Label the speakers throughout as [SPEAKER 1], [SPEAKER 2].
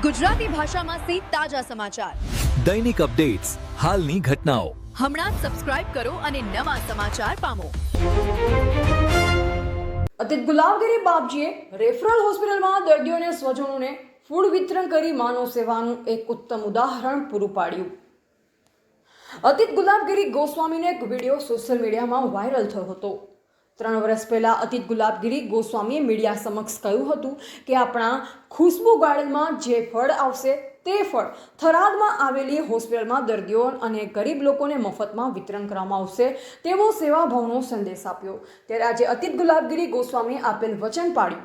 [SPEAKER 1] ગુજરાતી ભાષામાં સે તાજા સમાચાર,
[SPEAKER 2] દૈનિક અપડેટ્સ, હાલની ઘટનાઓ.
[SPEAKER 1] હમણાં જ સબસ્ક્રાઇબ કરો અને નવા સમાચાર પામો.
[SPEAKER 3] અતિત ગુલાબગીરી બાપજીએ રેફરલ હોસ્પિટલમાં દર્દીઓને સ્વજનોને ફૂડ વિતરણ કરી માનવ સેવાનું એક ઉત્તમ ઉદાહરણ પૂરું પાડ્યું. અતિત ગુલાબગીરી ગોસ્વામીનો એક વિડીયો સોશિયલ મીડિયામાં વાયરલ થયો હતો. 3 વર્ષ પહેલા અતિત ગુલાબગીરી ગોસ્વામીએ મીડિયા સમક્ષ કહ્યું હતું કે આપણા ખુશ્બુ ગાર્ડનમાં જે ફળ આવશે તે ફળ થરાદમાં આવેલી હોસ્પિટલમાં દર્દીઓ અને ગરીબ લોકોને મફતમાં વિતરણ કરવામાં આવશે તેવો સેવાભાવનો સંદેશ આપ્યો. ત્યારે આજે અતિત ગુલાબગીરી ગોસ્વામીએ આપેલ વચન પાડ્યું.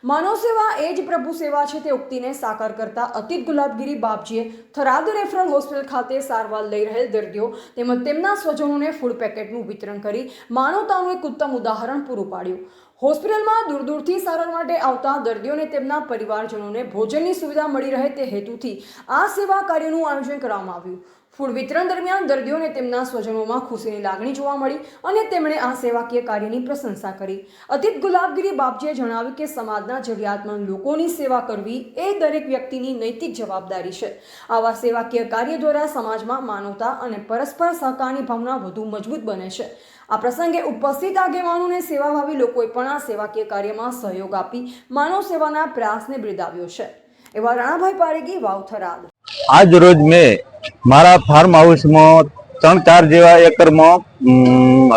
[SPEAKER 3] માનવ સેવા એ જ પ્રભુ સેવા છે તે ઉક્તિને સાકાર કરતા અતિત ગુલાબગીરી બાપજીએ થરાદ રેફરલ હોસ્પિટલ ખાતે સારવાર લઈ રહેલ દર્દીઓ તેમજ તેમના સ્વજનોને ફૂડ પેકેટનું વિતરણ કરી માનવતાનું એક ઉત્તમ ઉદાહરણ પૂરું પાડ્યું. હોસ્પિટલમાં દૂર દૂરથી સારવાર માટે આવતા દર્દીઓને તેમના પરિવારજનોને ભોજનની સુવિધા મળી રહે તે હેતુથી આ સેવા કાર્યનું આયોજન કરવામાં આવ્યું. ફૂડ વિતરણ દરમિયાન દર્દીઓને તેમના સ્વજનોમાં ખુશીની લાગણી જોવા મળી અને તેમણે આ સેવાકીય કાર્યની પ્રશંસા કરી. અતિત ગુલાબગીરી બાપજીએ જણાવ્યું કે સમાજના જરૂરિયાતમંદ લોકોની સેવા કરવી એ દરેક વ્યક્તિની નૈતિક જવાબદારી છે. આવા સેવાકીય કાર્ય દ્વારા સમાજમાં માનવતા અને પરસ્પર સહકારની ભાવના વધુ મજબૂત બને છે. આ પ્રસંગે ઉપસ્થિત આગેવાનોને સેવાભાવી લોકોએ પણ આ સેવાકીય કાર્યમાં સહયોગ આપી માનવ સેવાના પ્રયાસને બિરદાવ્યો છે. એવા રાણાભાઈ પારેગી, વાવ, થરાદ.
[SPEAKER 4] આજ રોજ મેં મારા ફાર્મ હાઉસમાં 3-4 જેવા એકરમાં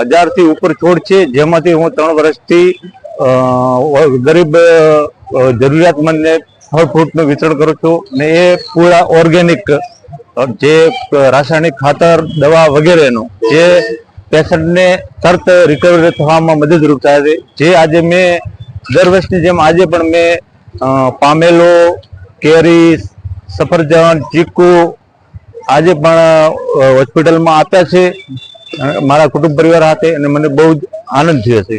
[SPEAKER 4] 1000 થી ઉપર છોડ છે, જેમાંથી હું 3 વર્ષથી ગરીબ જરૂરિયાતમંદને ફળ ફ્રૂટનું વિતરણ કરું છું ને એ પૂરા ઓર્ગેનિક, જે રાસાયણિક ખાતર, દવા વગેરેનું, જે પેશન્ટને તરત રિકવરી થવામાં મદદરૂપ થાય છે. જે આજે મેં દર વર્ષની જેમ આજે પણ મેં પામેલો, કેરી, સફરજન, ચીકુ આજે પણ હોસ્પિટલમાં આપ્યા છે મારા કુટુંબ પરિવાર સાથે, અને મને બહુ જ આનંદ થયો છે.